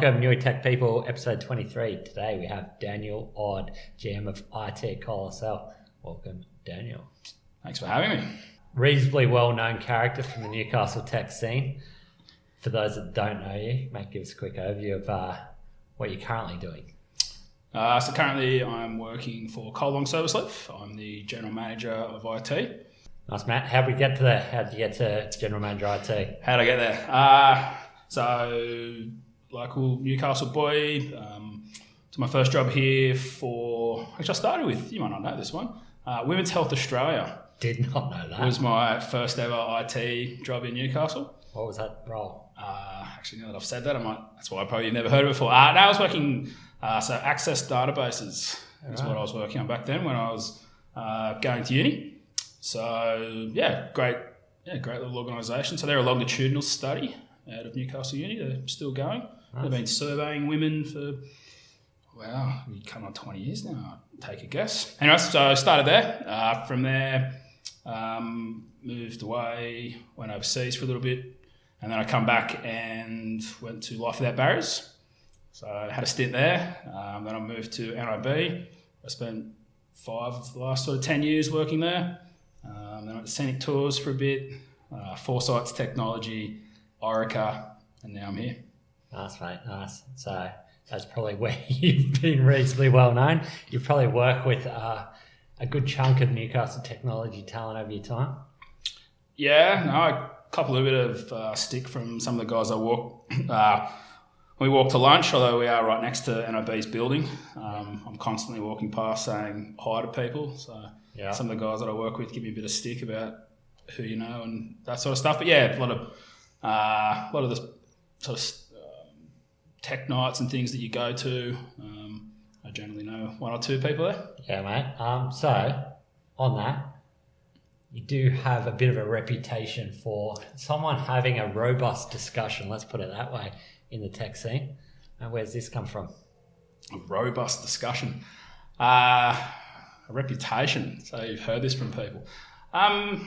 Welcome, New Tech People, episode 23. Today we have Daniel Odd, GM of IT Colosel. Welcome, Daniel. Thanks for having me. Reasonably well-known character from the Newcastle tech scene. For those that don't know you, mate, give us a quick overview of what you're currently doing. So currently I'm working for Colong Service Lift. I'm the General Manager of IT. Nice, Matt. How did we get to there? How did you get to General Manager IT? How did I get there? So local Newcastle boy. It's my first job here I started with, you might not know this one, Women's Health Australia. Did not know that. It was my first ever IT job in Newcastle. What was that role? Actually, now that I've said that, that's why I probably never heard of it before. I was working, so access databases is what I was working on back then when I was going to uni. So great little organisation. So they're a longitudinal study out of Newcastle Uni. They're still going. Nice. They've been surveying women for, you come on 20 years now, I'd take a guess. Anyway, so I started there. From there, moved away, went overseas for a little bit, and then I come back and went to Life Without Barriers. So I had a stint there. Then I moved to NIB. I spent 5 of the last 10 years working there. Then I went to Scenic Tours for a bit, Foresights Technology, Orica, and now I'm here. Nice, mate, nice. So that's probably where you've been reasonably well known. You've probably worked with a good chunk of Newcastle technology talent over your time. Yeah, no, a couple of bit of stick from some of the guys I walk. We walk to lunch, although we are right next to NIB's building. I'm constantly walking past saying hi to people. So some of the guys that I work with give me a bit of stick about who you know and that sort of stuff. But yeah, a lot of the sort of tech nights and things that you go to. I generally know 1 or 2 people there. Yeah, mate. So on that, you do have a bit of a reputation for someone having a robust discussion, let's put it that way, in the tech scene. And where's this come from? A robust discussion. A reputation. So you've heard this from people. I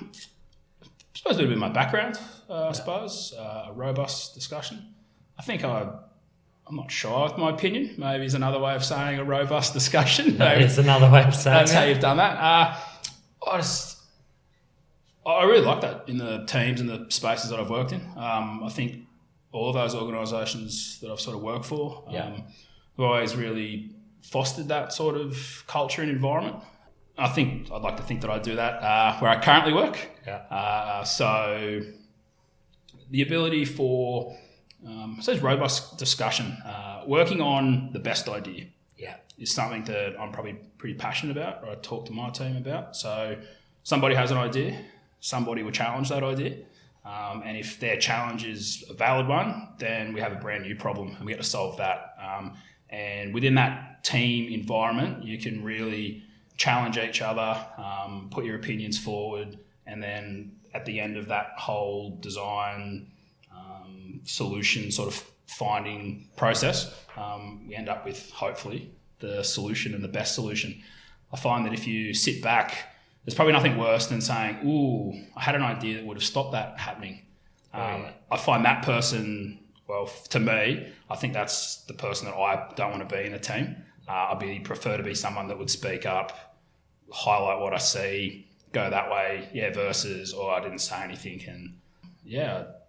suppose a bit of my background, I suppose. A robust discussion. I think I'm not sure with my opinion. Maybe it's another way of saying a robust discussion. It's another way of saying that's how you've done that. I really like that in the teams and the spaces that I've worked in. I think all of those organisations that I've sort of worked for have always really fostered that sort of culture and environment. I'd like to think that I do that where I currently work. Yeah. So the ability for robust discussion, working on the best idea is something that I'm probably pretty passionate about, or I talk to my team about. So somebody has an idea, somebody will challenge that idea. And if their challenge is a valid one, then we have a brand new problem and we get to solve that. And within that team environment, you can really challenge each other, put your opinions forward, and then at the end of that whole design solution sort of finding process, we end up with hopefully the solution and the best solution. I find that if you sit back, there's probably nothing worse than saying, ooh, I had an idea that would have stopped that happening. I find that person, to me, I think that's the person that I don't want to be in a team. I'd prefer to be someone that would speak up, highlight what I see, go that way, versus, I didn't say anything. And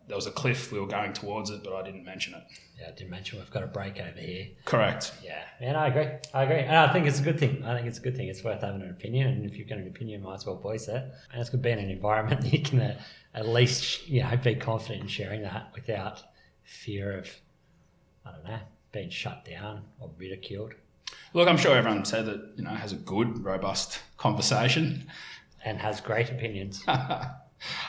there was a cliff, we were going towards it, but I didn't mention it. Yeah, I didn't mention we've got a break over here. Correct. Yeah, and I agree. And I think it's a good thing. It's worth having an opinion, and if you've got an opinion, you might as well voice it. And it's good being in an environment that you can at least, be confident in sharing that without fear of, being shut down or ridiculed. Look, I'm sure everyone said that, has a good, robust conversation. And has great opinions. That's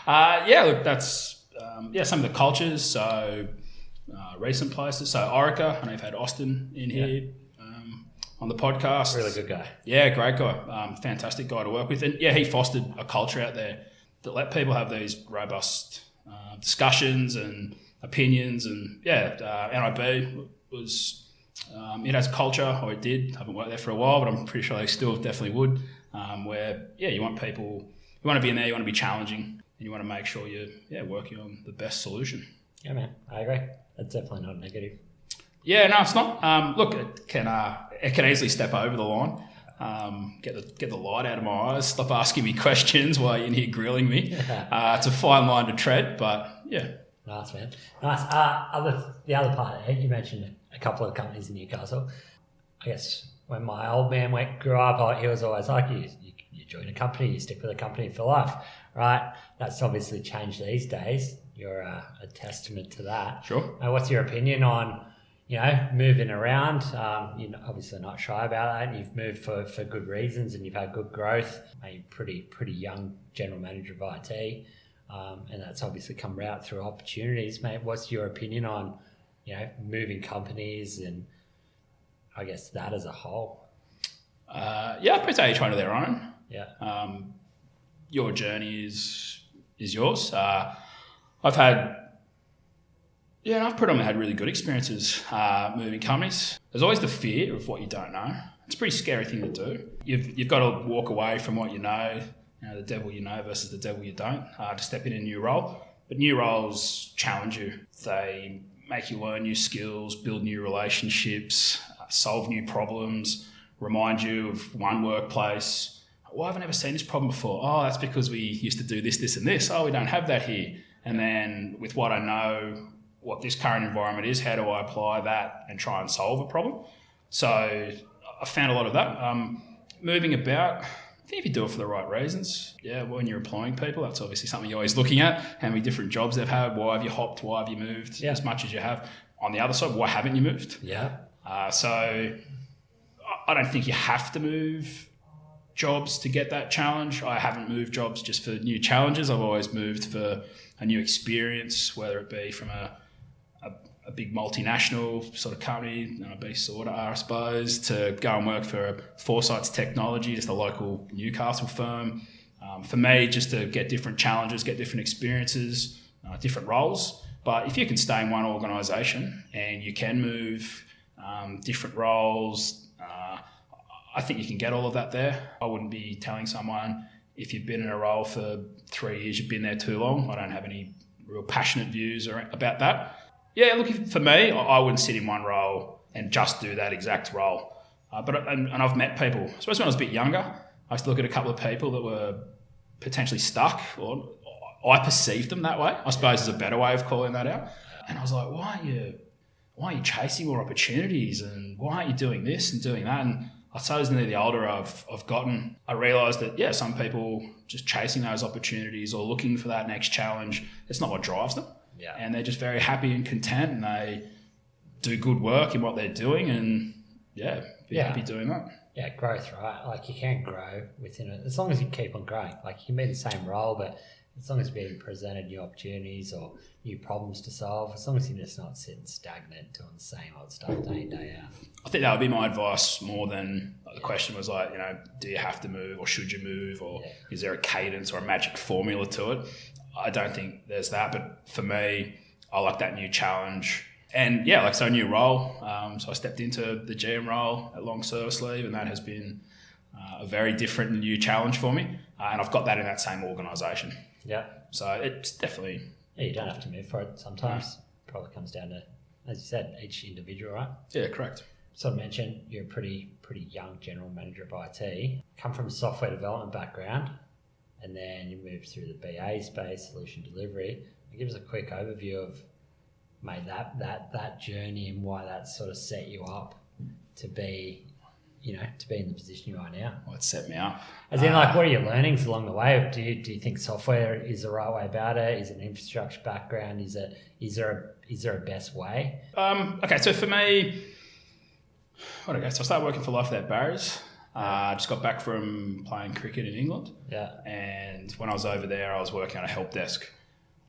some of the cultures. So recent places. So Orica, I know you've had Austin in here on the podcast. Really good guy. Yeah, great guy. Fantastic guy to work with. And he fostered a culture out there that let people have these robust discussions and opinions. And NIB was, it has a culture, or it did. I haven't worked there for a while, but I'm pretty sure they still definitely would. Where you want people, you want to be in there, you want to be challenging, and you want to make sure you're working on the best solution. Yeah, man, I agree. That's definitely not negative. Yeah, no, it's not. Look, it can easily step over the line. Get the light out of my eyes. Stop asking me questions while you're in here grilling me. It's a fine line to tread, but yeah. Nice, man. Nice. The other part, you mentioned a couple of companies in Newcastle. I guess when my old man grew up, he was always like, you join a company, you stick with a company for life, right? That's obviously changed these days. You're a testament to that. Sure. What's your opinion on, moving around? You're obviously not shy about that. And you've moved for good reasons and you've had good growth. You're pretty young general manager of IT. And that's obviously come out through opportunities, mate. What's your opinion on, moving companies and I guess that as a whole? I appreciate each one of their own. Yeah. Your journey is yours. I've predominantly had really good experiences moving companies. There's always the fear of what you don't know. It's a pretty scary thing to do. You've got to walk away from what you know, the devil you know versus the devil you don't, to step in a new role. But new roles challenge you. They make you learn new skills, build new relationships, solve new problems, remind you of one workplace. Well, I haven't ever seen this problem before. Oh, that's because we used to do this, this, and this. Oh, we don't have that here. And then with what I know, what this current environment is, how do I apply that and try and solve a problem? So I found a lot of that. Moving about, I think if you do it for the right reasons, when you're employing people, that's obviously something you're always looking at. How many different jobs they've had, why have you hopped, why have you moved as much as you have? On the other side, why haven't you moved? Yeah. So I don't think you have to move jobs to get that challenge. I haven't moved jobs just for new challenges. I've always moved for a new experience, whether it be from a big multinational sort of company, be sort of, I suppose, to go and work for Foresight's Technology, just a local Newcastle firm. For me, just to get different challenges, get different experiences, different roles. But if you can stay in one organisation and you can move different roles, I think you can get all of that there. I wouldn't be telling someone, if you've been in a role for 3 years, you've been there too long. I don't have any real passionate views about that. Yeah, look, for me, I wouldn't sit in one role and just do that exact role. But I've met people, especially when I was a bit younger. I used to look at a couple of people that were potentially stuck, or I perceived them that way. I suppose is a better way of calling that out. And I was like, why are you chasing more opportunities, and why aren't you doing this and doing that? And I suppose the older I've gotten, I realised that, some people just chasing those opportunities or looking for that next challenge, it's not what drives them. Yeah. And they're just very happy and content, and they do good work in what they're doing, and be happy doing that. Yeah, growth, right? Like, you can grow within it as long as you keep on growing. Like, you can be in the same role, but as long as you're being presented new opportunities or new problems to solve, as long as you're just not sitting stagnant doing the same old stuff day in, day out. I think that would be my advice more than the question was like, do you have to move, or should you move, or is there a cadence or a magic formula to it? I don't think there's that, but for me, I like that new challenge. And a new role. So I stepped into the GM role at Long Service Leave, and that has been a very different and new challenge for me. And I've got that in that same organisation. Yeah. So it's definitely... Yeah, you don't have to move for it sometimes. Probably comes down to, as you said, each individual, right? Yeah, correct. So I mentioned you're a pretty young general manager of IT. Come from a software development background, and then you moved through the BA space, solution delivery. Give us a quick overview of, mate, that journey and why that sort of set you up to be in the position you are now. Well, it set me up. As in, what are your learnings along the way? Do you think software is the right way about it? Is it an infrastructure background? Is there a best way? Okay, so for me, so I started working for Life Without Barriers. I just got back from playing cricket in England. Yeah. And when I was over there, I was working on a help desk.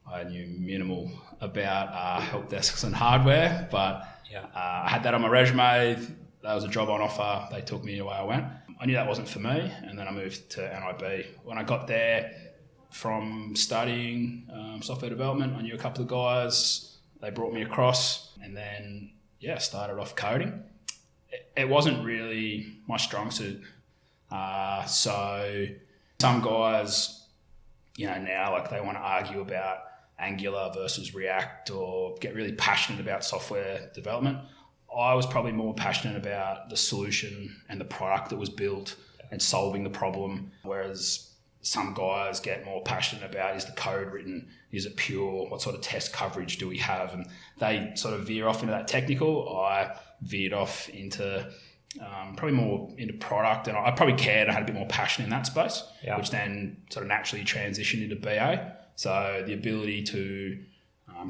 I knew minimal about help desks and hardware, but I had that on my resume. That was a job on offer. They took me away I went. I knew that wasn't for me, and then I moved to NIB. When I got there from studying software development, I knew a couple of guys. They brought me across, and then started off coding. It wasn't really my strong suit. So some guys, now they want to argue about Angular versus React or get really passionate about software development. I was probably more passionate about the solution and the product that was built and solving the problem, whereas some guys get more passionate about, is the code written, is it pure, what sort of test coverage do we have, and they sort of veer off into that technical. I veered off into probably more into product, and I probably cared, I had a bit more passion in that space, which then sort of naturally transitioned into BA. So the ability to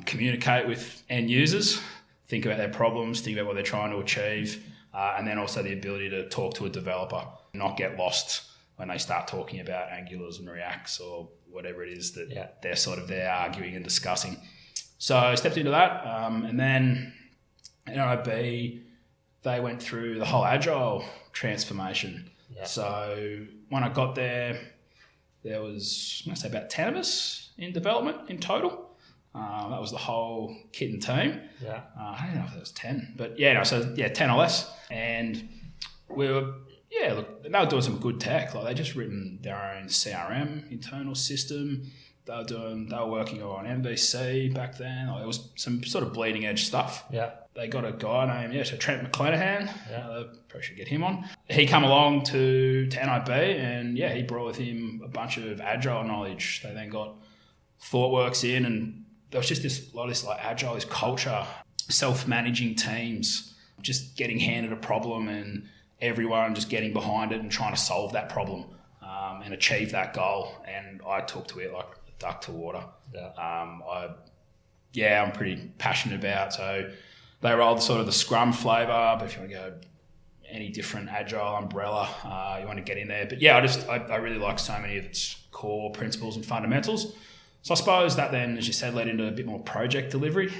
communicate with end users, think about their problems, think about what they're trying to achieve, and then also the ability to talk to a developer, not get lost when they start talking about Angulars and Reacts or whatever it is that they're sort of there arguing and discussing. So I stepped into that, and then NIB, they went through the whole Agile transformation. So when I got there, there was, I'm going to say about 10 of us in development in total. That was the whole kit and team. I don't know if it was 10, but 10 or less. And we were, look, they were doing some good tech. Like, they just written their own CRM internal system. They were working on MVC back then. Like, it was some sort of bleeding edge stuff. They got a guy named Trent McClanahan. Probably should get him on. He come along to NIB, and he brought with him a bunch of agile knowledge. They then got ThoughtWorks in, and there was just a lot of this like agile, this culture, self-managing teams, just getting handed a problem and everyone just getting behind it and trying to solve that problem and achieve that goal. And I took to it like a duck to water. I'm pretty passionate about. So they rolled sort of the Scrum flavour, but if you want to go any different agile umbrella, you want to get in there. But I really like so many of its core principles and fundamentals. So I suppose that then, as you said, led into a bit more project delivery.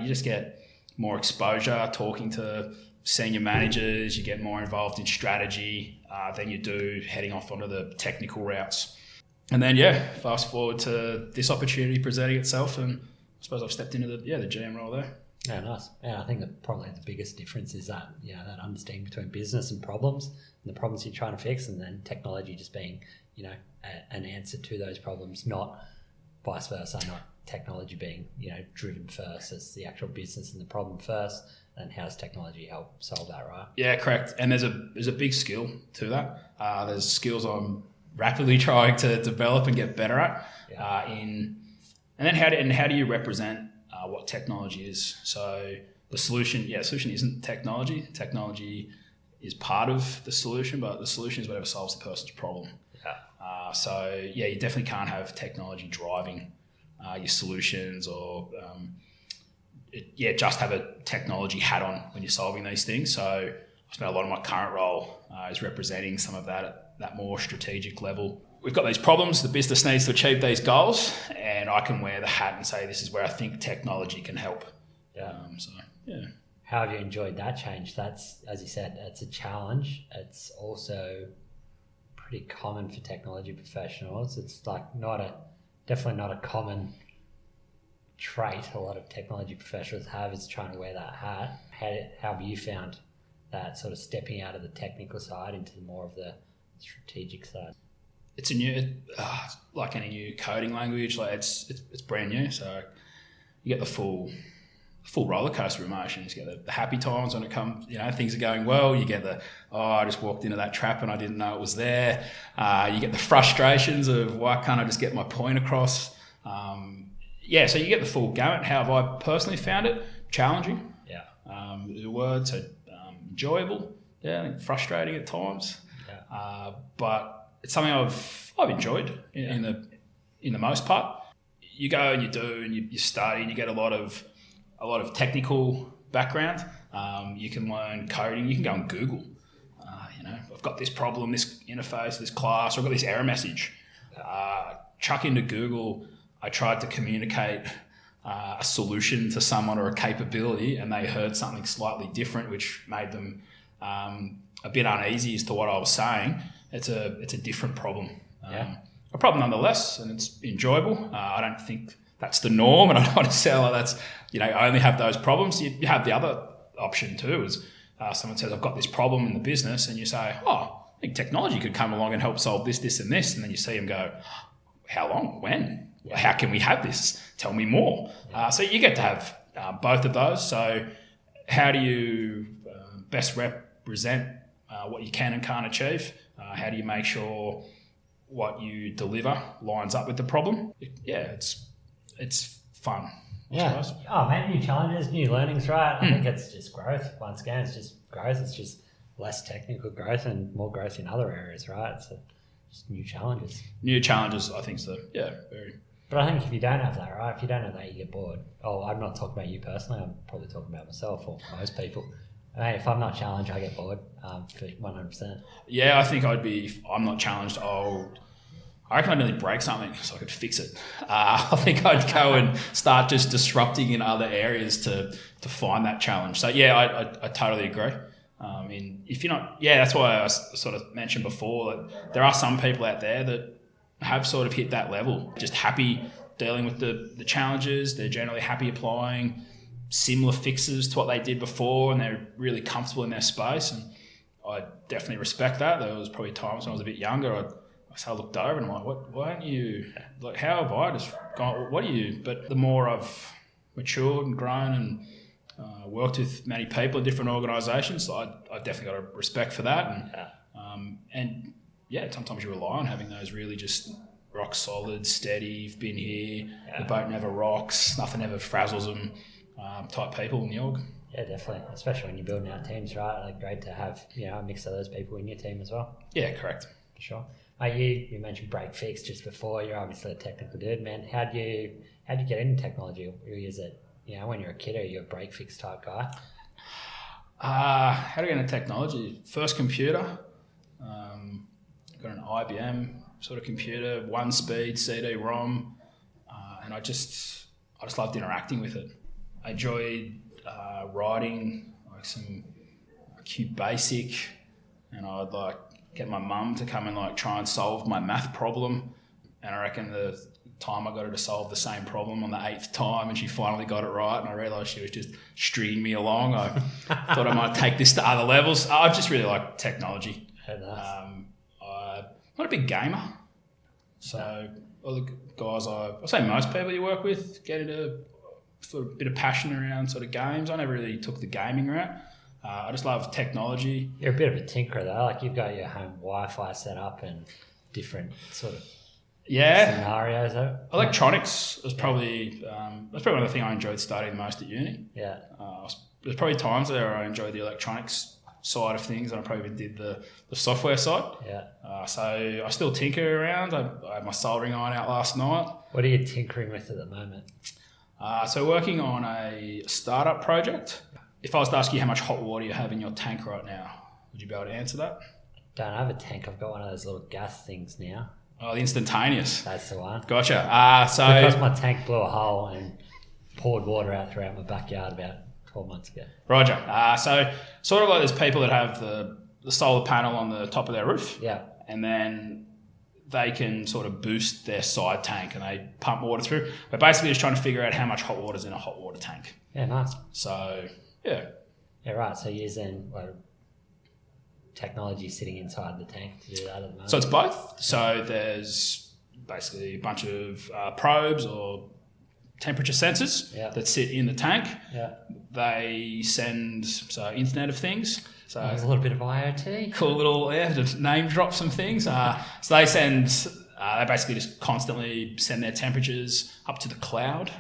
You just get more exposure talking to senior managers, you get more involved in strategy than you do heading off onto the technical routes. And then, fast forward to this opportunity presenting itself, and I suppose I've stepped into the GM role there. Yeah, nice. And I think that probably the biggest difference is that, that understanding between business and problems, and the problems you're trying to fix, and then technology just being, an answer to those problems, not vice versa, not technology being, driven first as the actual business and the problem first, and how does technology help solve that, right? Yeah, correct. And there's a big skill to that. There's skills I'm rapidly trying to develop and get better at. And then how do you represent what technology is? So the solution isn't technology. Technology is part of the solution, but the solution is whatever solves the person's problem. You definitely can't have technology driving your solutions, or just have a technology hat on when you're solving these things. So I spent a lot of my current role is representing some of that at that more strategic level. We've got these problems, the business needs to achieve these goals, and I can wear the hat and say, this is where I think technology can help. How have you enjoyed that change? That's, as you said, it's a challenge. It's also pretty common for technology professionals. It's like definitely not a common trait a lot of technology professionals have, is trying to wear that hat. How have you found that sort of stepping out of the technical side into more of the strategic side? It's like any new coding language, like it's brand new. So you get the full roller coaster of emotions. You get the happy times when it comes, things are going well. You get I just walked into that trap and I didn't know it was there. You get the frustrations of, why can't I just get my point across? So you get the full gamut. How have I personally found it? Challenging. The words are enjoyable. I think frustrating at times. But it's something I've enjoyed in the most part. You go and you do, and you study, and you get a lot of technical background. You can learn coding. You can go and Google. I've got this problem, this interface, this class, or I've got this error message. Chuck into Google. I tried to communicate a solution to someone or a capability, and they heard something slightly different, which made them a bit uneasy as to what I was saying. It's a different problem. A problem nonetheless, and it's enjoyable. I don't think that's the norm, and I don't want to sound like that's, I only have those problems. You have the other option too, is someone says, I've got this problem in the business, and you say, I think technology could come along and help solve this, this, and this, and then you see them go, how long? When? How can we have this? Tell me more. So you get to have both of those. So how do you best represent what you can and can't achieve? How do you make sure what you deliver lines up with the problem? It's fun. Yeah. Oh, man, new challenges, new learnings, right? I think it's just growth. Once again, it's just growth. It's just less technical growth and more growth in other areas, right? It's just new challenges. New challenges, I think so. Yeah, very. But I think if you don't have that, right? If you don't have that, you get bored. Oh, I'm not talking about you personally. I'm probably talking about myself or most people. I mean, if I'm not challenged, I get bored for 100%. Yeah, I think if I'm not challenged, I reckon I'd nearly break something so I could fix it. I think I'd go and start just disrupting in other areas to find that challenge. So yeah, I totally agree. If you're not, that's why I sort of mentioned before that there are some people out there that have sort of hit that level, just happy dealing with the challenges. They're generally happy applying similar fixes to what they did before, and they're really comfortable in their space. And I definitely respect that. There was probably times when I was a bit younger, I looked over and I'm like, why aren't you, like, how have I just gone, what are you? But the more I've matured and grown and worked with many people in different organisations, I've definitely got a respect for that. And sometimes you rely on having those really just rock solid, steady, you've been here, the boat never rocks, nothing ever frazzles them type people in the org. Yeah, definitely. Especially when you're building out teams, right? Like, great to have, a mix of those people in your team as well. Yeah, correct. For sure. You mentioned break fix just before. You're obviously a technical dude, man. How'd you get into technology? Or is it, when you're a kid, are you a break fix type guy? How to get into technology? First computer. Got an IBM sort of computer, 1-speed CD-ROM, and I just loved interacting with it. I enjoyed writing like some QBasic, and I'd get my mum to come and try and solve my math problem. And I reckon the time I got her to solve the same problem on the 8th time, and she finally got it right, and I realised she was just stringing me along. I thought I might take this to other levels. I just really like technology. Nice. I'm not a big gamer, so all the guys I say most people you work with get into sort of a bit of passion around sort of games. I never really took the gaming route. I just love technology. You're a bit of a tinkerer though. Like, you've got your home Wi-Fi set up and different sort of scenarios. Electronics was probably one of the things I enjoyed studying the most at uni. Yeah. There's probably times where I enjoyed the electronics side of things, and I probably did the software side. Yeah. So I still tinker around. I had my soldering iron out last night. What are you tinkering with at the moment? So working on a startup project. If I was to ask you how much hot water you have in your tank right now, would you be able to answer that? I don't have a tank. I've got one of those little gas things now. Oh, the instantaneous. That's the one. Gotcha. Because my tank blew a hole and poured water out throughout my backyard about 12 months ago. Roger. So sort of like there's people that have the solar panel on the top of their roof. Yeah. And then they can sort of boost their side tank and they pump water through. We're basically just trying to figure out how much hot water is in a hot water tank. Yeah, nice. So, yeah. Yeah, right. So using technology sitting inside the tank to do that at the moment? So it's both. So there's basically a bunch of probes or temperature sensors that sit in the tank. Yeah. They send Internet of Things. So there's a little bit of IoT. Cool little, to name drop some things. So they send, they basically just constantly send their temperatures up to the cloud.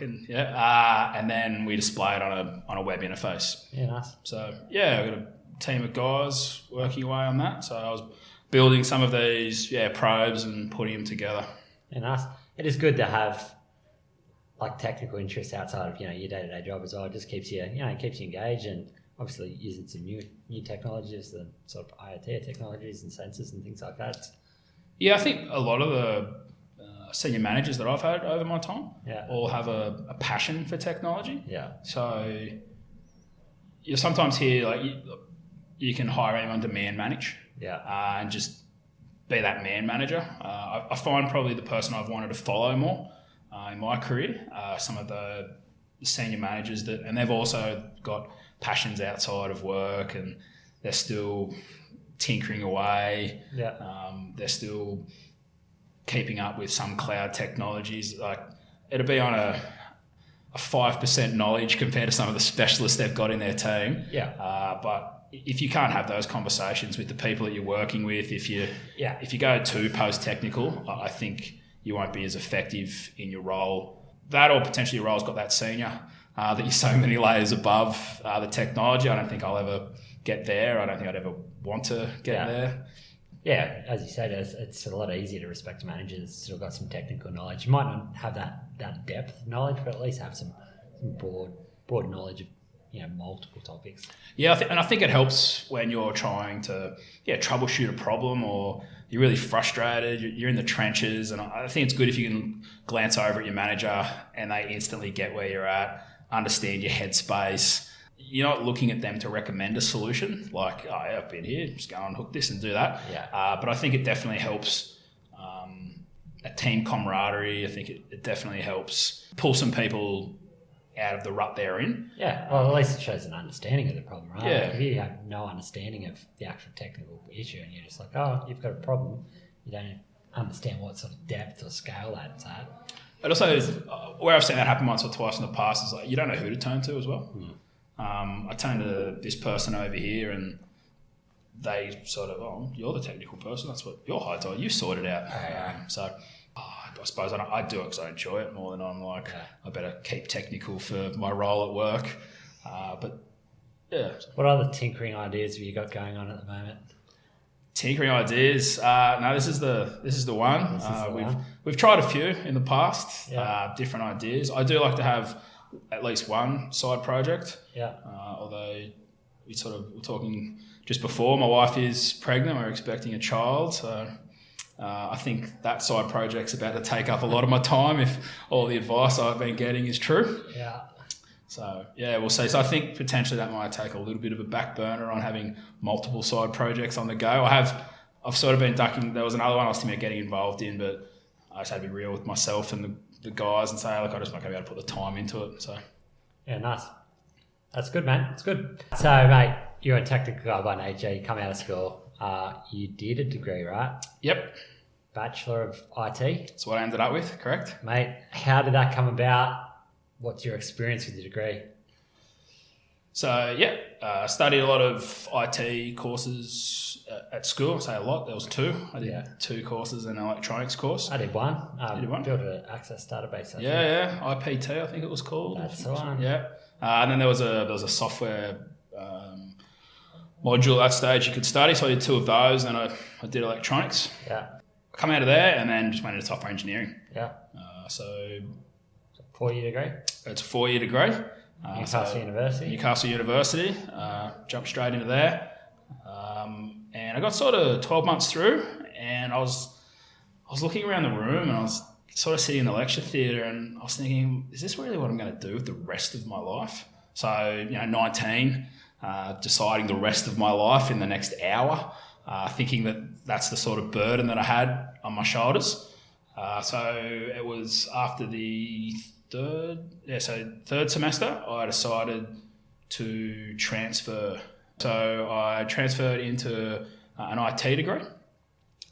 And then we display it on a web interface. Yeah, nice. So I've got a team of guys working away on that. So I was building some of these probes and putting them together. Yeah, nice. It is good to have technical interests outside of your day-to-day job as well. It just keeps you keeps you engaged, and obviously using some new technologies, the sort of IoT technologies and sensors and things like that. Yeah, I think a lot of the senior managers that I've had over my time all have a passion for technology. Yeah. So you sometimes hear you can hire anyone to man manage. Yeah. And just be that man manager. I find probably the person I've wanted to follow more in my career, some of the senior managers and they've also got passions outside of work, and they're still tinkering away. Yeah. They're still keeping up with some cloud technologies. It'll be on a 5% knowledge compared to some of the specialists they've got in their team. Yeah. But if you can't have those conversations with the people that you're working with, if you go too post-technical, I think you won't be as effective in your role. That or potentially your role's got that senior that you're so many layers above the technology. I don't think I'll ever get there. I don't think I'd ever want to get there. Yeah, as you said, it's a lot easier to respect a manager that's still got some technical knowledge. You might not have that depth of knowledge, but at least have some broad knowledge of multiple topics. Yeah, I think it helps when you're trying to troubleshoot a problem, or you're really frustrated, you're in the trenches, and I think it's good if you can glance over at your manager and they instantly get where you're at, understand your headspace. You're not looking at them to recommend a solution, like, oh, yeah, I've been here, just go and hook this and do that. Yeah. But I think it definitely helps a team camaraderie. I think it definitely helps pull some people out of the rut they're in. Yeah, well, at least it shows an understanding of the problem, right? Yeah. Like if you have no understanding of the actual technical issue and you're just like, oh, you've got a problem, you don't understand what sort of depth or scale that's at. But also, where I've seen that happen once or twice in the past is like, you don't know who to turn to as well. I turned to this person over here and they sort of, oh, you're the technical person. That's what your high's are. You sort it out. I suppose I do it because I enjoy it more than I'm like, I better keep technical for my role at work. But yeah. What other tinkering ideas have you got going on at the moment? Tinkering ideas? No, this is the one. We've tried a few in the past, different ideas. I do like to have at least one side project. Yeah. Although we're talking just before, my wife is pregnant, we're expecting a child, so I think that side project's about to take up a lot of my time if all the advice I've been getting is true. Yeah. So yeah, we'll see. So I think potentially that might take a little bit of a back burner on having multiple side projects on the go. I've sort of been ducking. There was another one I was thinking about getting involved in, but I just had to be real with myself and the guys and say, look, I just not going to be able to put the time into it. So yeah, nice. That's good, man. It's good. So, mate, you're a technical guy by nature. You come out of school. You did a degree, right? Yep. Bachelor of IT. That's what I ended up with, correct? Mate, how did that come about? What's your experience with your degree? So, I studied a lot of IT courses at school. I say a lot. There was two. I did 2 courses and an electronics course. I did one. You did one? Built an access database. IPT, I think it was called. That's the one. Yeah. And then there was a software module at that stage you could study. So I did 2 of those, and I did electronics. Yeah. Come out of there and then just went into software engineering. Yeah. So 4-year degree? It's a 4-year degree. Newcastle University. Jumped straight into there. And I got sort of 12 months through, and I was looking around the room, and I was sort of sitting in the lecture theatre, and I was thinking, is this really what I'm going to do with the rest of my life? So, 19, deciding the rest of my life in the next hour, thinking that that's the sort of burden that I had on my shoulders. So it was after the third semester, I decided to transfer. So I transferred into an IT degree.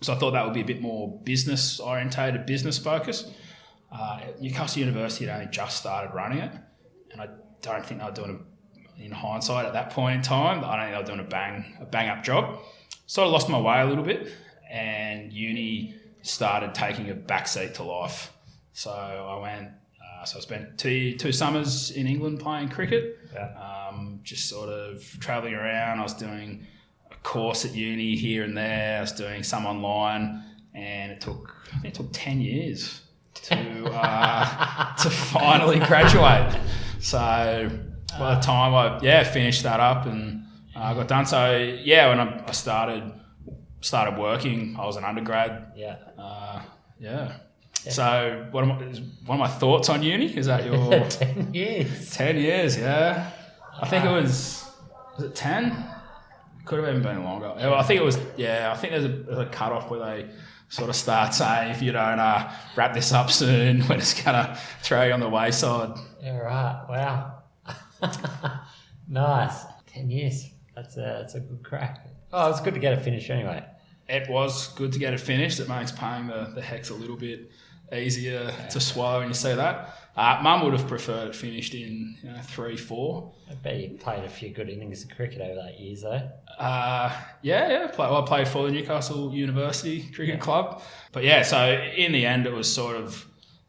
So I thought that would be a bit more business orientated, business focused. Newcastle University had only just started running it, and I don't think they were doing in hindsight at that point in time, I don't think they were doing a bang up job. Sort of lost my way a little bit, and uni started taking a backseat to life. So I went. So I spent two summers in England playing cricket. Just sort of travelling around. I was doing a course at uni here and there. I was doing some online, and I think it took 10 years to finally graduate. So by the time I finished that up and I got done. So when I started working, I was an undergrad. So one of my thoughts on uni, is that your 10 years? 10 years, yeah. I think it was it 10? Could have even been longer. I think it was, I think there's a cutoff where they sort of start saying, if you don't wrap this up soon, we're just going to throw you on the wayside. Yeah, right. Wow. Nice. 10 years. That's a good crack. Oh, it's good to get it finished anyway. It was good to get it finished. It makes paying the hex a little bit easier to swallow when you see that. Mum would have preferred it finished in 3-4. I bet you played a few good innings of cricket over that years, though. Yeah. I played for the Newcastle University Cricket Club. But yeah, so in the end, it was sort of,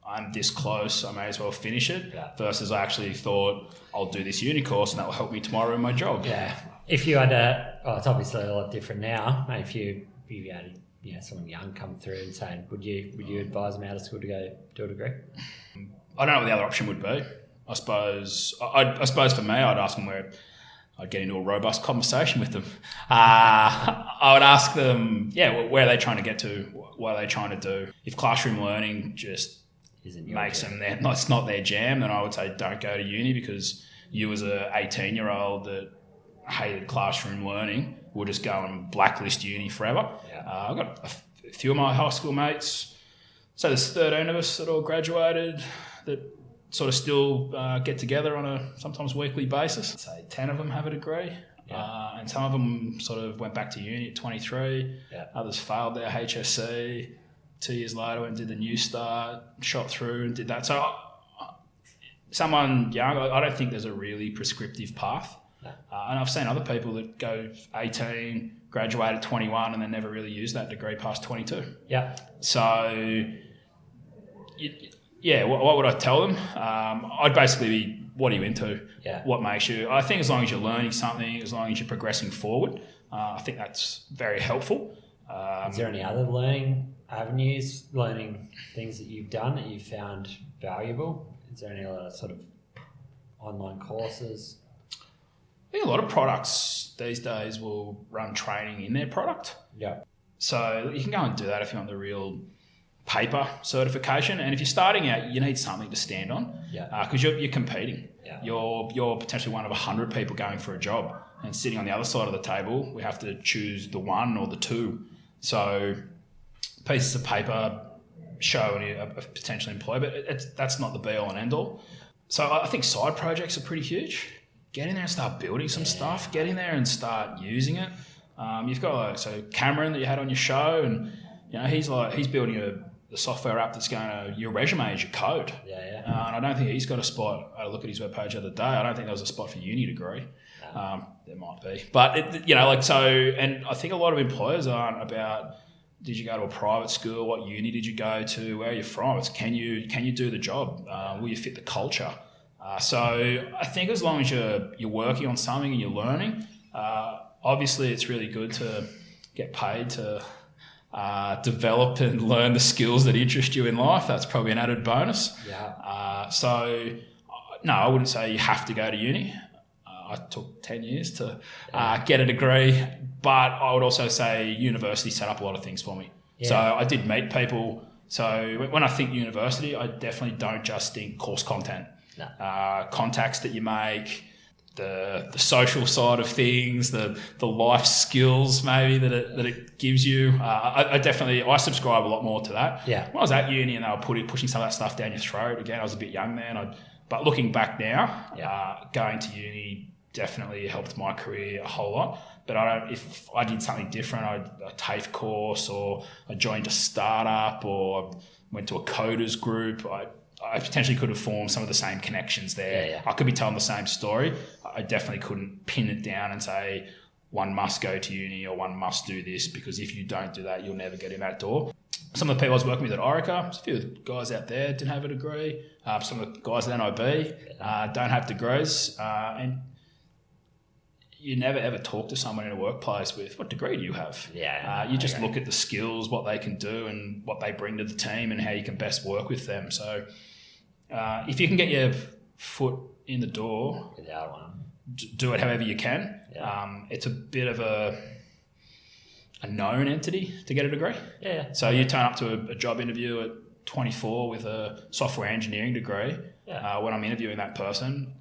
I'm this close, I may as well finish it. Yeah. Versus I actually thought, I'll do this uni course and that will help me tomorrow in my job. Yeah. If you had it's obviously a lot different now. If you had someone young come through and saying, would you advise them out of school to go do a degree? I don't know what the other option would be. I suppose for me, I'd ask them where I'd get into a robust conversation with them. I would ask them, where are they trying to get to? What are they trying to do? If classroom learning just makes them, it's not their jam, then I would say don't go to uni, because you as a 18-year-old that hated classroom learning will just go and blacklist uni forever. Yeah. I've got a few of my high school mates, so there's 13 of us that all graduated that sort of still get together on a sometimes weekly basis. I'd say 10 of them have a degree. Yeah. And some of them sort of went back to uni at 23. Yeah. Others failed their HSC. 2 years later went and did the New Start, shot through and did that. So someone young, I don't think there's a really prescriptive path. No. And I've seen other people that go 18, graduate at 21 and then never really use that degree past 22. Yeah. So, what would I tell them? I'd basically be, what are you into? Yeah. What makes you? I think as long as you're learning something, as long as you're progressing forward, I think that's very helpful. Is there any other learning avenues, learning things that you've done that you found valuable? Is there any other sort of online courses? I think a lot of products these days will run training in their product. Yeah. So you can go and do that if you want the real paper certification. And if you're starting out, you need something to stand on. Yeah. Because you're competing. Yeah. You're potentially one of 100 people going for a job, and sitting on the other side of the table, we have to choose the one or the two. So pieces of paper show a potential employer, but that's not the be all and end all. So I think side projects are pretty huge. Get in there and start building some stuff. Get in there and start using it. You've got Cameron that you had on your show, and he's building the software app that's going to your resume as your code. Yeah. And I don't think he's got a spot. I had a look at his webpage the other day. I don't think there was a spot for uni degree. No. There might be, but and I think a lot of employers aren't about, did you go to a private school? What uni did you go to? Where are you from? It's can you do the job? Will you fit the culture? So I think as long as you're working on something and you're learning, obviously it's really good to get paid to develop and learn the skills that interest you in life. That's probably an added bonus. Yeah. So no, I wouldn't say you have to go to uni. I took 10 years to get a degree, but I would also say university set up a lot of things for me. Yeah. So I did meet people. So when I think university, I definitely don't just think course content. No. Contacts that you make, the social side of things, the life skills maybe that it gives you. I subscribe a lot more to that. Yeah. When I was at uni and they were pushing some of that stuff down your throat, again, I was a bit young then. But looking back now, going to uni definitely helped my career a whole lot. But if I did something different, a TAFE course, or I joined a startup, or went to a coders group, I potentially could have formed some of the same connections there. Yeah. I could be telling the same story. I definitely couldn't pin it down and say one must go to uni or one must do this, because if you don't do that, you'll never get in that door. Some of the people I was working with at Orica, a few of the guys out there didn't have a degree. Some of the guys at NIB don't have degrees. And you never ever talk to someone in a workplace with, what degree do you have? Yeah. You just look at the skills, what they can do and what they bring to the team and how you can best work with them. So if you can get your foot in the door, do it however you can. Yeah. It's a bit of a known entity to get a degree. Yeah. So you turn up to a job interview at 24 with a software engineering degree. Yeah. When I'm interviewing that person,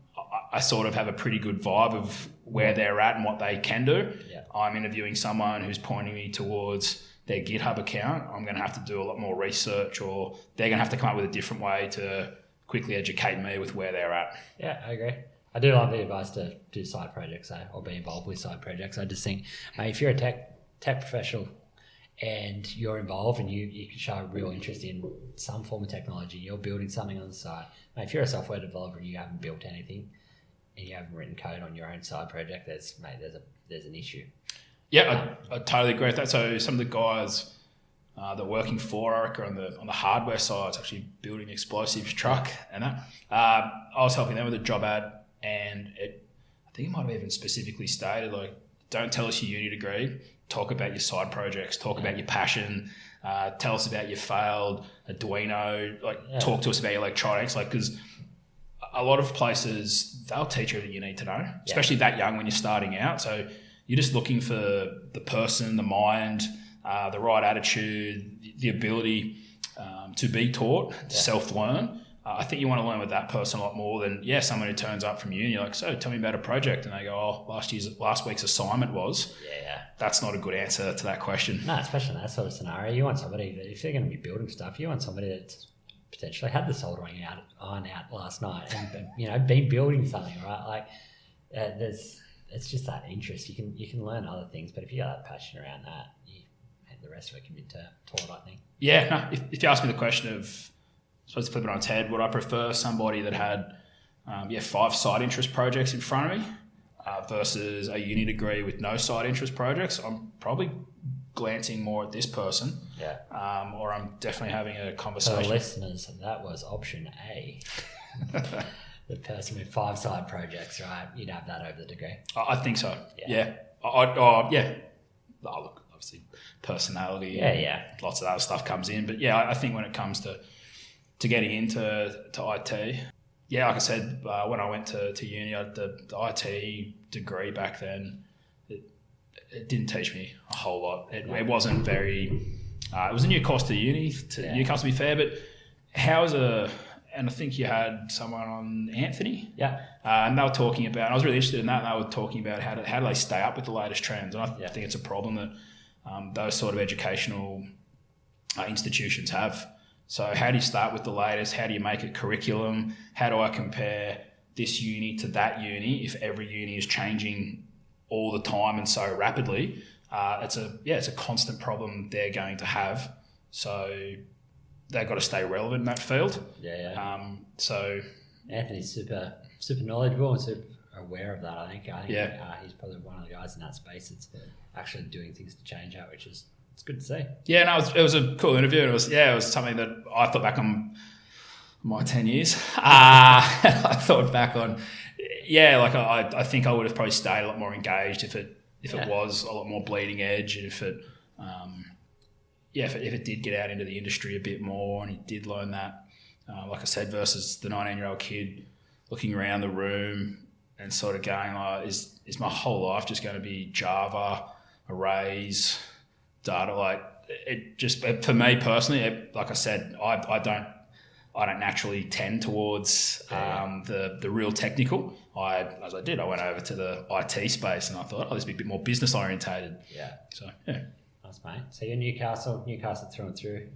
I sort of have a pretty good vibe of where they're at and what they can do. Yeah. I'm interviewing someone who's pointing me towards their GitHub account. I'm going to have to do a lot more research, or they're going to have to come up with a different way to quickly educate me with where they're at. Yeah, I agree. I do love the advice to do side projects or be involved with side projects. I just think, mate, if you're a tech professional and you're involved and you can show a real interest in some form of technology, you're building something on the side. Mate, if you're a software developer and you haven't built anything and you haven't written code on your own side project, there's an issue. Yeah, I totally agree with that. So some of the guys that are working for Orica on the hardware side, it's actually building the explosives truck and that. I was helping them with a job ad, and I think it might have even specifically stated, like, don't tell us your uni degree, talk about your side projects, talk about your passion, tell us about your failed Arduino, talk to us about your electronics, because a lot of places, they'll teach you everything you need to know, especially that young when you're starting out. So you're just looking for the person, the mind, the right attitude, the ability to be taught, to self-learn. I think you want to learn with that person a lot more than, someone who turns up from uni, like, so tell me about a project. And they go, last week's assignment was. Yeah. That's not a good answer to that question. No, especially in that sort of scenario. You want somebody that, if they're going to be building stuff, you want somebody that's potentially had the soldering iron out last night and, been building something, right? It's just that interest. You can learn other things, but if you got that passion around that, the rest of it can be taught, I think. Yeah, no, if you ask me the question of, I suppose to flip it on its head, would I prefer somebody that had 5 side interest projects in front of me versus a uni degree with no side interest projects? I'm probably glancing more at this person. Yeah. Or I'm definitely having a conversation. For listeners, that was option A. The person with 5 side projects, right? You'd have that over the degree. I think so. Yeah. Look, obviously personality. Lots of other stuff comes in, but I think when it comes to getting into IT, like I said, when I went to uni, the IT degree back then, it didn't teach me a whole lot. It wasn't very. It was a new course to uni to Newcastle, to be fair, but and I think you had someone on, Anthony. Yeah. And they were talking about, and I was really interested in that, and they were talking about how do they stay up with the latest trends. And I think it's a problem that those sort of educational institutions have. So how do you start with the latest? How do you make a curriculum? How do I compare this uni to that uni if every uni is changing all the time and so rapidly? It's a constant problem they're going to have. So they've got to stay relevant in that field. So Anthony's super knowledgeable and super aware of that. I think he's probably one of the guys in that space that's actually doing things to change that, which is it's good to see. Yeah, no, it was a cool interview. And it was something that I thought back on my 10 years. I thought back on, I think I would have probably stayed a lot more engaged if it was a lot more bleeding edge, and if it did get out into the industry a bit more and he did learn that, like I said, versus the 19-year-old kid looking around the room and sort of going, is my whole life just going to be Java, arrays, data? For me personally, like I said, I don't naturally tend towards the real technical. I went over to the IT space and I thought, this would be a bit more business orientated. Yeah. So, yeah. Nice, mate. So you're Newcastle through and through,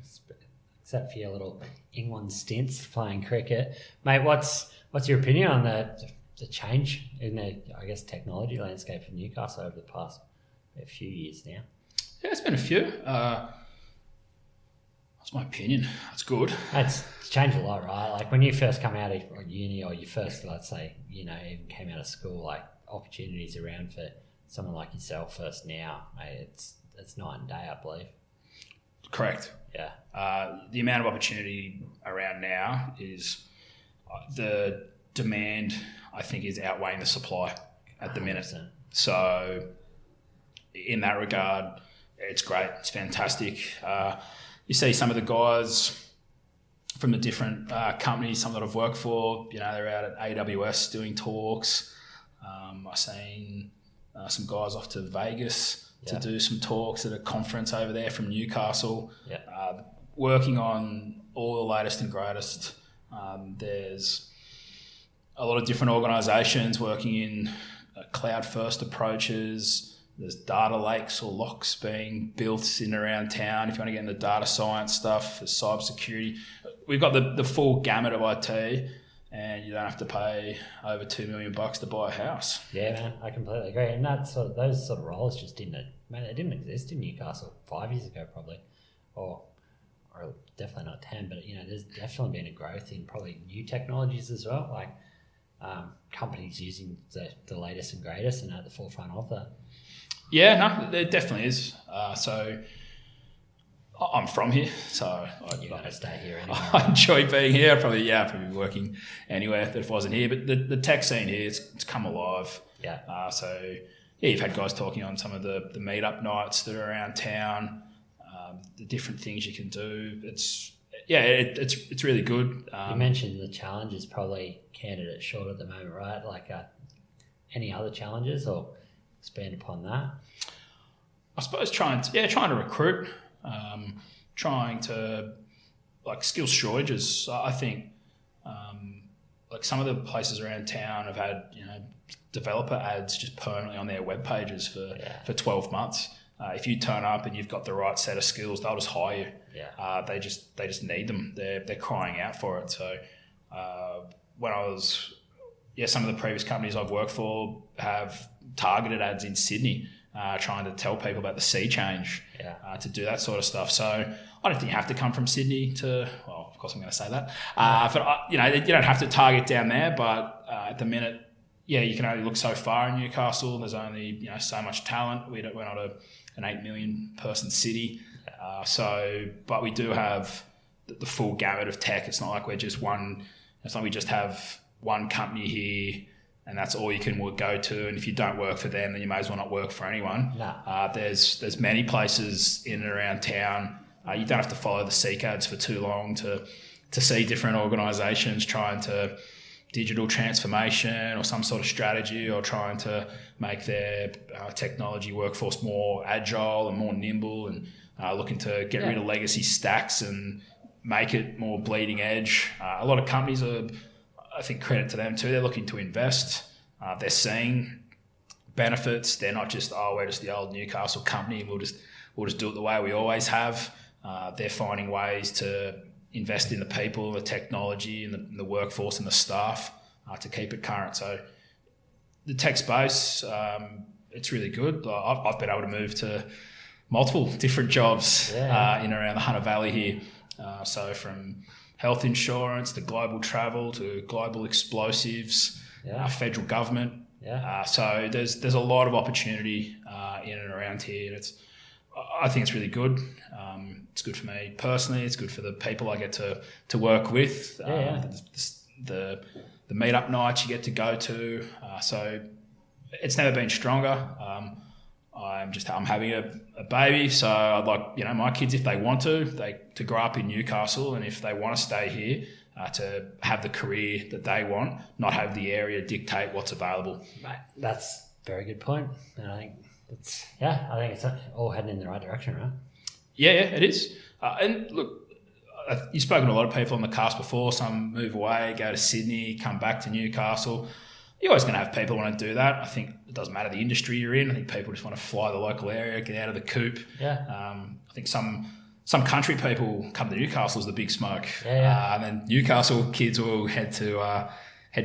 except for your little England stints playing cricket. Mate, what's your opinion on the change in the, I guess, technology landscape for Newcastle over the past few years now? Yeah, it's been a few. What's my opinion? That's good. It's changed a lot, right? Like when you first come out of uni, or you first, let's say, even came out of school, like opportunities around for someone like yourself first now, mate, it's night and day, I believe. Correct. Yeah. The amount of opportunity around now is the demand, I think, is outweighing the supply at the minute. 100%. So in that regard, it's great. It's fantastic. You see some of the guys from the different companies, some that I've worked for, they're out at AWS doing talks. I've seen some guys off to Vegas to do some talks at a conference over there from Newcastle, working on all the latest and greatest. There's a lot of different organisations working in cloud-first approaches. There's data lakes or locks being built in around town if you want to get into data science stuff, there's cybersecurity. We've got the full gamut of IT, and you don't have to pay over $2 million to buy a house. Yeah, man, I completely agree. And those sort of roles just didn't Man, they didn't exist in Newcastle 5 years ago, probably, or definitely not 10. But there's definitely been a growth in probably new technologies as well, like companies using the latest and greatest and at the forefront of that. Yeah, no, there definitely is. So I'm from here, so you got to stay here anyway. I enjoy being here. I'd probably be working anywhere if it wasn't here. But the tech scene here, it's come alive. Yeah. So you've had guys talking on some of the meetup nights that are around town, the different things you can do. It's really good. You mentioned the challenges probably candidate short at the moment, right? Like any other challenges, or expand upon that? I suppose trying to recruit, trying to skills shortages. I think some of the places around town have had developer ads just permanently on their web pages for 12 months. If you turn up and you've got the right set of skills, they'll just hire you. Yeah. They just need them. They're crying out for it. So when I was some of the previous companies I've worked for have targeted ads in Sydney, trying to tell people about the sea change, to do that sort of stuff. So I don't think you have to come from Sydney to. Well, of course I'm going to say that. But you don't have to target down there. But at the minute, you can only look so far in Newcastle. There's only so much talent. We're not an 8 million person city. But we do have the full gamut of tech. It's not like we're just one. It's like we just have one company here, and that's all you can go to. And if you don't work for them, then you may as well not work for anyone. No. There's many places in and around town. You don't have to follow the Seek ads for too long to see different organisations trying to digital transformation or some sort of strategy, or trying to make their technology workforce more agile and more nimble, and looking to get rid of legacy stacks and make it more bleeding edge. A lot of companies are, I think, credit to them too, they're looking to invest. They're seeing benefits. They're not just, we're just the old Newcastle company and we'll just do it the way we always have. They're finding ways to invest in the people, the technology, and the workforce and the staff to keep it current. So the tech space, it's really good. I've been able to move to multiple different jobs in and around the Hunter Valley here. So from health insurance to global travel to global explosives, federal government. So there's a lot of opportunity in and around here. I think it's really good. It's good for me personally. It's good for the people I get to work with. The meetup nights you get to go to. So it's never been stronger. I'm having a baby, so I'd like my kids, if they want to grow up in Newcastle, and if they want to stay here, to have the career that they want, not have the area dictate what's available. Mate, that's a very good point, and I think it's all heading in the right direction, right? Yeah, it is. And look, you've spoken to a lot of people on the cast before. Some move away, go to Sydney, come back to Newcastle. You're always going to have people want to do that. I think it doesn't matter the industry you're in. I think people just want to fly the local area, get out of the coop. I think some country people come to Newcastle as the big smoke. And then Newcastle kids will head to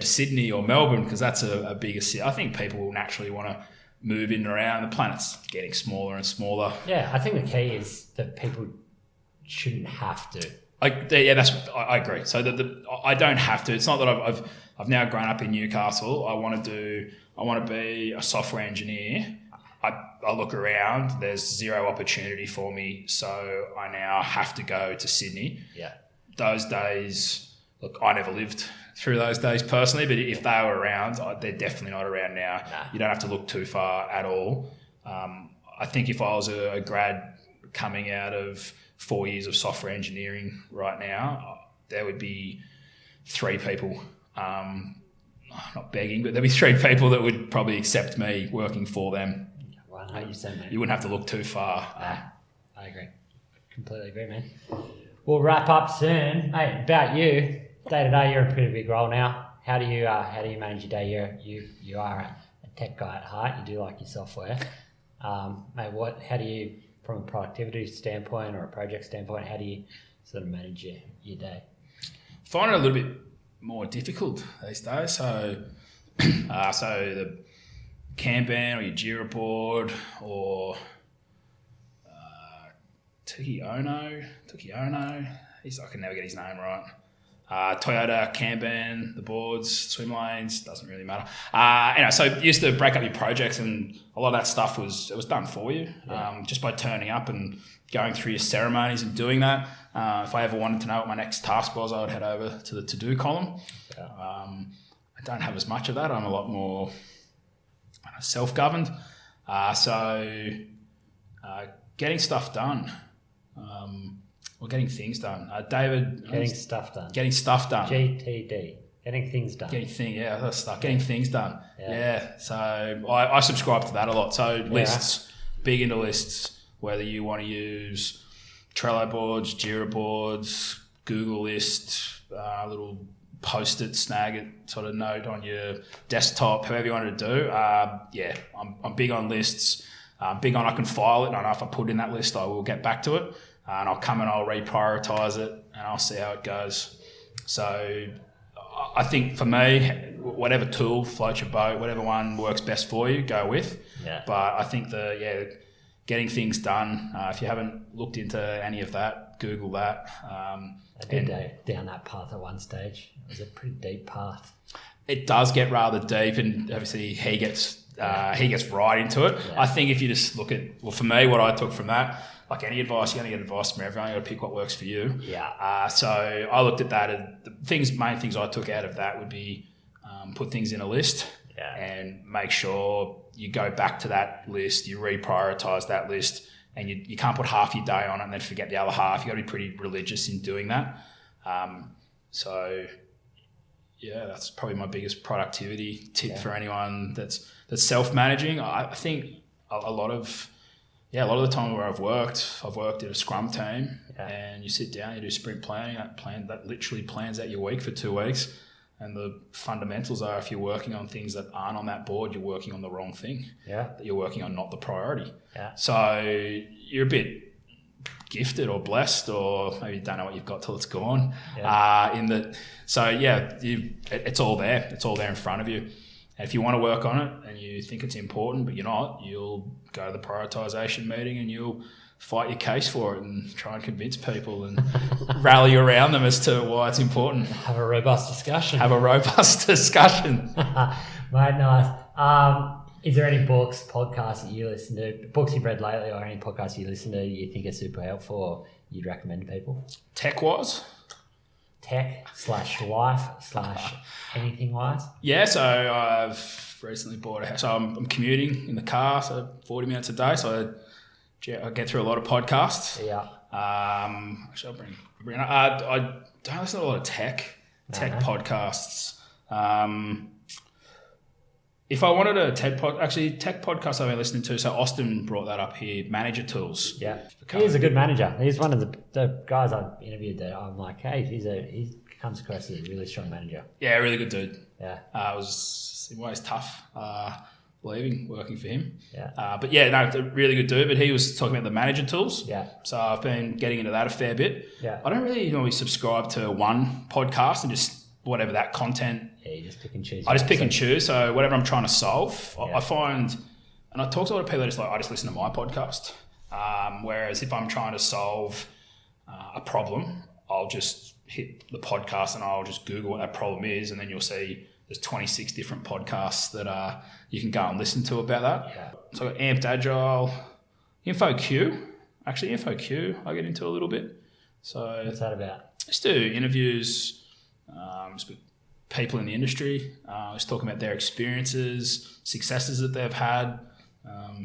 Sydney or Melbourne because that's a bigger city. I think people will naturally want to move in and around. The planet's getting smaller and smaller. Yeah, I think the key is that people shouldn't have to. I agree. So I don't have to. It's not that I've now grown up in Newcastle. I want to be a software engineer. I look around. There's zero opportunity for me, so I now have to go to Sydney. Yeah. Those days, look, I never lived through those days personally, but if they were around, they're definitely not around now. Nah. You don't have to look too far at all. I think if I was a grad coming out of 4 years of software engineering right now, there would be 3 people, not begging, but there'd be 3 people that would probably accept me working for them. 100%, mate. You wouldn't have to look too far. I agree. Completely agree, man. We'll wrap up soon. Mate, about you, day to day, you're in a pretty big role now. How do you manage your day? You are a tech guy at heart. You do like your software. Mate, how do you, from a productivity standpoint or a project standpoint, how do you sort of manage your day? I find it a little bit more difficult these days. So the Kanban or your Jira board or Tukiono. I can never get his name right. Toyota, Kanban, the boards, swim lanes, doesn't really matter. So you used to break up your projects, and a lot of that stuff was done for you, just by turning up and going through your ceremonies and doing that. If I ever wanted to know what my next task was, I would head over to the to-do column. Yeah. I don't have as much of that. I'm a lot more self-governed. Getting stuff done. Or getting things done. David... Getting stuff done. GTD. Getting things done. Getting things done. Yeah. So I subscribe to that a lot. So lists, big into lists, whether you want to use Trello boards, Jira boards, Google lists, little post-it, snag it sort of note on your desktop, however you want to do. I'm big on lists. Big on I can file it, and I know if I put in that list, I will get back to it. And I'll come and I'll reprioritize it, and I'll see how it goes. So I think for me, whatever tool floats your boat, whatever one works best for you, go with. Yeah. But I think getting things done, if you haven't looked into any of that, Google that. I did go down that path at one stage. It was a pretty deep path. It does get rather deep, and obviously he gets right into it. Yeah. I think if you just look at, for me, what I took from that, like any advice, you're going to get advice from everyone. You've got to pick what works for you. Yeah. So I looked at that, and the main things I took out of that would be put things in a list and make sure you go back to that list, you reprioritize that list, and you can't put half your day on it and then forget the other half. You've got to be pretty religious in doing that. That's probably my biggest productivity tip for anyone that's self-managing. I think a lot of the time where I've worked at a Scrum team, and you sit down, you do sprint planning. That literally plans out your week for 2 weeks. And the fundamentals are, if you're working on things that aren't on that board, you're working on the wrong thing. Yeah. That you're working on not the priority. Yeah. So you're a bit gifted or blessed, or maybe you don't know what you've got till it's gone. Yeah. It's all there. It's all there in front of you. And if you want to work on it and you think it's important, but you're not, you'll go to the prioritisation meeting and you'll fight your case for it and try and convince people and rally around them as to why it's important. Have a robust discussion. Mate, nice. Is there any books, podcasts that you listen to, books you've read lately, or any podcasts you listen to you think are super helpful or you'd recommend to people? Tech-wise? Tech/life/anything-wise? Yeah, so I've recently bought a house. So I'm commuting in the car, so 40 minutes a day. So I get through a lot of podcasts. Yeah. Actually, I'll bring I don't listen to a lot of tech podcasts. If I wanted a tech podcast I've been listening to, so Austin brought that up here, Manager Tools. Yeah. He's a good manager. He's one of the guys I've interviewed that I'm like, hey, he comes across as a really strong manager. Yeah, really good dude. Yeah. It was in ways tough working for him. Yeah. It's a really good dude. But he was talking about the Manager Tools. Yeah. So I've been getting into that a fair bit. Yeah. I don't really normally subscribe to one podcast and just whatever that content. Yeah, you just pick and choose. I just pick and choose. So whatever I'm trying to solve, I find, and I talk to a lot of people that just I just listen to my podcast. Whereas if I'm trying to solve a problem, I'll just hit the podcast and I'll just Google what that problem is, and then you'll see there's 26 different podcasts that you can go and listen to about that. Yeah. So I've got Amped Agile, InfoQ. Actually, InfoQ I get into a little bit. So what's that about? Just do interviews with people in the industry, just talking about their experiences, successes that they've had.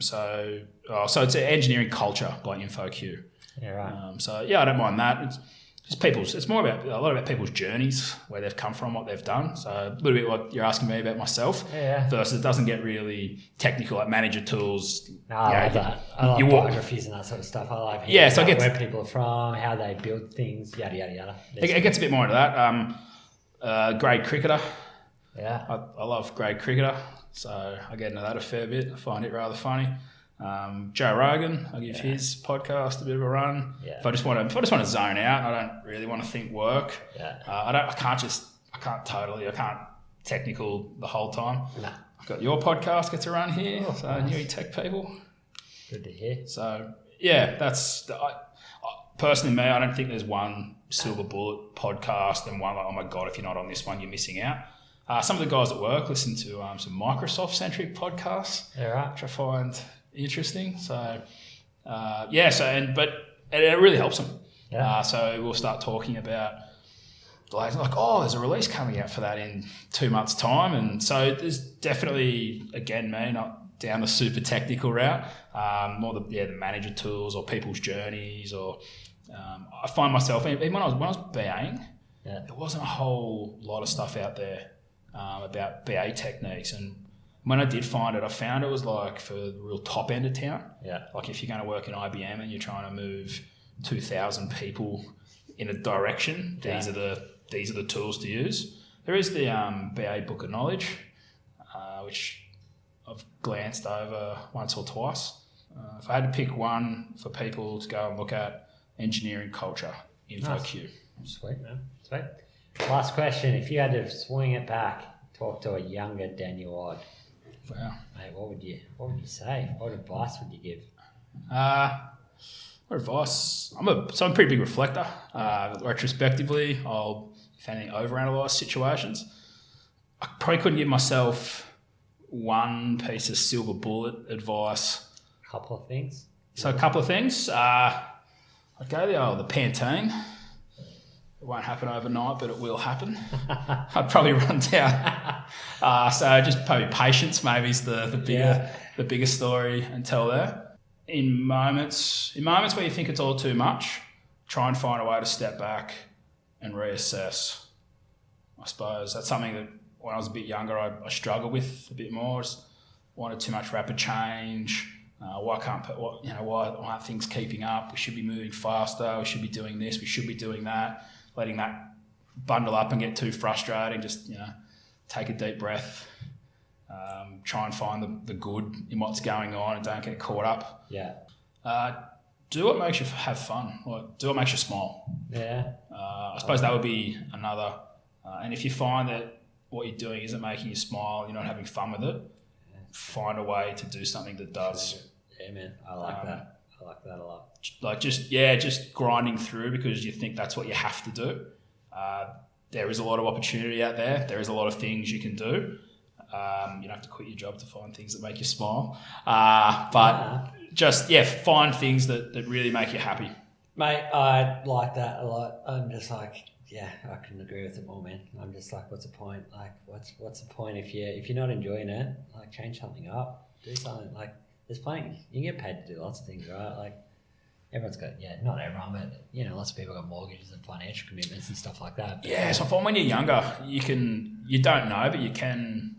So it's an engineering culture by InfoQ. Yeah, right. I don't mind that. It's just people's. It's more about a lot about people's journeys, where they've come from, what they've done. So a little bit what you're asking me about myself. Yeah. Versus it doesn't get really technical, like Manager Tools. No, I like that. I like biographies and that sort of stuff. I like where people are from, how they build things, yada yada yada. It gets a bit more into that. Grade cricketer. Yeah. I love grade cricketer, so I get into that a fair bit. I find it rather funny. Joe Rogan, I give his podcast a bit of a run. Yeah. If I just want to zone out, I don't really want to think work. Yeah. I can't technical the whole time. No. I've got your podcast get to run here, so new tech people. Good to hear. So yeah, personally, me, I don't think there's one silver bullet podcast and one like, oh my God, if you're not on this one, you're missing out. Some of the guys at work listen to some Microsoft-centric podcasts, which I find interesting. So, but it really helps them. Yeah. So we'll start talking about like, there's a release coming out for that in 2 months' time. And so there's definitely, again, me, not down the super technical route, more the manager tools or people's journeys. Or I find myself, even when I was BAing, there wasn't a whole lot of stuff out there about BA techniques. And when I did find it, I found it was like for the real top end of town. Yeah. Like if you're going to work in IBM and you're trying to move 2,000 people in a direction, these are the tools to use. There is the BA Book of Knowledge, which I've glanced over once or twice. If I had to pick one for people to go and look at, engineering culture, InfoQ. Nice. Sweet, man. Sweet. Last question. If you had to swing it back, talk to a younger Daniel Odd. Wow. Mate, what would you say? What advice would you give? What advice? I'm a pretty big reflector. Retrospectively, I'll, if anything, overanalyze situations. I probably couldn't give myself one piece of silver bullet advice. Couple of things. So a couple of things. I'd go the Pantene. It won't happen overnight, but it will happen. I'd probably run down. So just probably patience maybe is the bigger story and tell there. In moments where you think it's all too much, try and find a way to step back and reassess. I suppose that's something that when I was a bit younger, I struggled with a bit more. Just wanted too much rapid change. Why aren't things keeping up? We should be moving faster. We should be doing this. We should be doing that. Letting that bundle up and get too frustrating. Just take a deep breath. Try and find the good in what's going on and don't get caught up. Yeah. Do what makes you have fun. Like, do what makes you smile. Yeah. I suppose that would be another. And if you find that what you're doing isn't making you smile, you're not having fun with it, find a way to do something that does. Yeah, man. I like that. I like that a lot. Like just grinding through because you think that's what you have to do. There is a lot of opportunity out there. There is a lot of things you can do. You don't have to quit your job to find things that make you smile. Find things that really make you happy. Mate, I like that a lot. I'm just like, I couldn't agree with it more, man. I'm just like, what's the point? Like, what's the point if you're not enjoying it? Like, change something up, do something. Like, there's plenty. You can get paid to do lots of things, right? Like, everyone's got, not everyone, but lots of people got mortgages and financial commitments and stuff like that. But, so I find when you're younger, you don't know, but you can.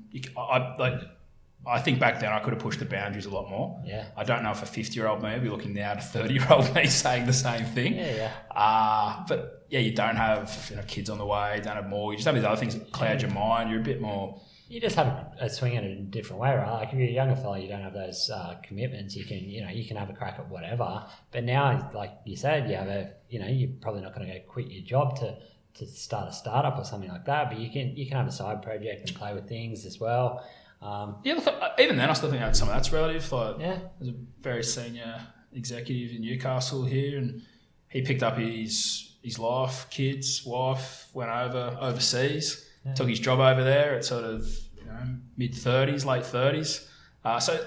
I think back then I could have pushed the boundaries a lot more. Yeah. I don't know if a 50-year-old me would be looking now at a 30-year-old me saying the same thing. But you don't have kids on the way, don't have mortgage, just have these other things that cloud your mind. You're a bit more. You just have a swing at it in a different way, right? Like if you're a younger fella, you don't have those commitments. You can have a crack at whatever. But now, like you said, you're probably not going to go quit your job to start a startup or something like that. But you can have a side project and play with things as well. Even then, I still think that some of that's relative. There's a very senior executive in Newcastle here, and he picked up his life, kids, wife, went overseas, took his job over there at sort of mid-30s, late 30s. So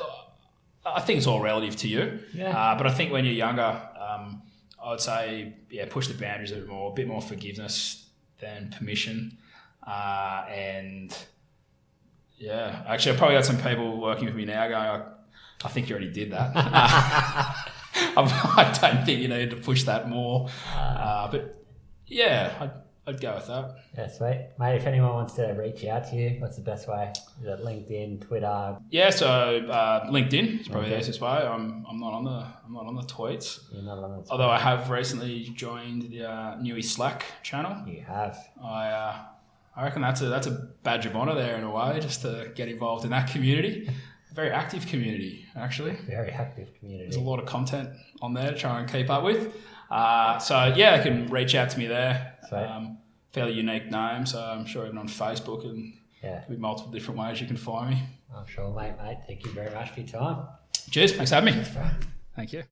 I think it's all relative to you. But I think when you're younger, I would say push the boundaries a bit more forgiveness than permission, and. Yeah, actually, I've probably got some people working with me now going, I think you already did that. I don't think you need to push that more. But I'd go with that. Yeah, sweet. Mate, if anyone wants to reach out to you, what's the best way? Is it LinkedIn, Twitter? Yeah, so LinkedIn is probably the easiest way. I'm not on the tweets. You're not on the tweets. Although I have recently joined the Newy Slack channel. You have. I reckon that's a badge of honour there in a way, just to get involved in that community. A very active community, actually. Very active community. There's a lot of content on there to try and keep up with. They can reach out to me there. Fairly unique name, so I'm sure even on Facebook and there'll be multiple different ways you can find me. I'm sure, mate. Thank you very much for your time. Cheers. Thanks for having me. Thanks, bro. Thank you.